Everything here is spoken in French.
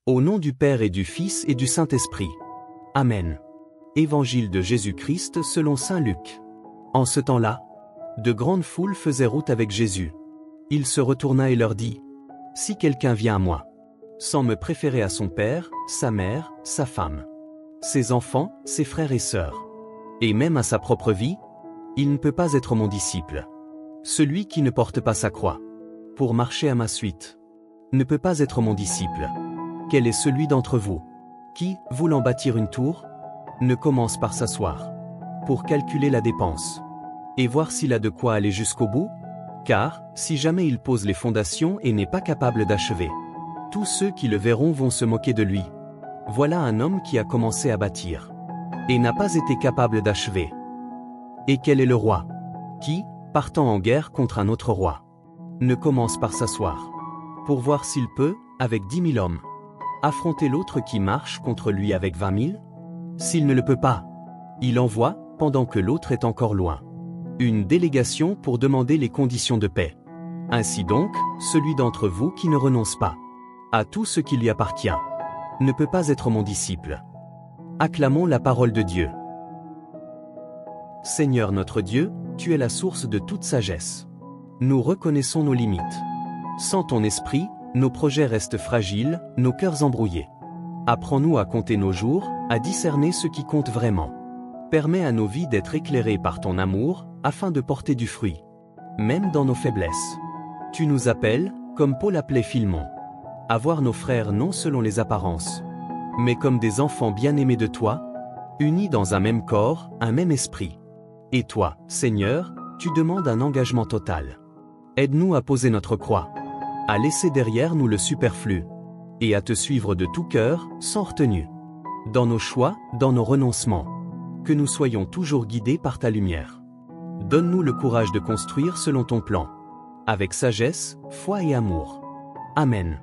Au nom du Père et du Fils et du Saint-Esprit. Amen. Évangile de Jésus-Christ selon saint Luc. En ce temps-là, de grandes foules faisaient route avec Jésus. Il se retourna et leur dit : « Si quelqu'un vient à moi, sans me préférer à son père, sa mère, sa femme, ses enfants, ses frères et sœurs, et même à sa propre vie, il ne peut pas être mon disciple. Celui qui ne porte pas sa croix, pour marcher à ma suite, ne peut pas être mon disciple. Quel est celui d'entre vous qui, voulant bâtir une tour, ne commence par s'asseoir, pour calculer la dépense, et voir s'il a de quoi aller jusqu'au bout? Car, si jamais il pose les fondations et n'est pas capable d'achever, tous ceux qui le verront vont se moquer de lui. Voilà un homme qui a commencé à bâtir, et n'a pas été capable d'achever. Et quel est le roi qui, partant en guerre contre un autre roi, ne commence par s'asseoir, pour voir s'il peut, avec 10 000 hommes, affronter l'autre qui marche contre lui avec 20 000? S'il ne le peut pas, il envoie, pendant que l'autre est encore loin, une délégation pour demander les conditions de paix. Ainsi donc, celui d'entre vous qui ne renonce pas à tout ce qui lui appartient ne peut pas être mon disciple. Acclamons la parole de Dieu. Seigneur notre Dieu, tu es la source de toute sagesse. Nous reconnaissons nos limites. Sans ton esprit, nos projets restent fragiles, nos cœurs embrouillés. Apprends-nous à compter nos jours, à discerner ce qui compte vraiment. Permets à nos vies d'être éclairées par ton amour, afin de porter du fruit, même dans nos faiblesses. Tu nous appelles, comme Paul appelait Philémon, à voir nos frères non selon les apparences, mais comme des enfants bien-aimés de toi, unis dans un même corps, un même esprit. Et toi, Seigneur, tu demandes un engagement total. Aide-nous à poser notre croix, à laisser derrière nous le superflu, et à te suivre de tout cœur, sans retenue. Dans nos choix, dans nos renoncements, que nous soyons toujours guidés par ta lumière. Donne-nous le courage de construire selon ton plan, avec sagesse, foi et amour. Amen.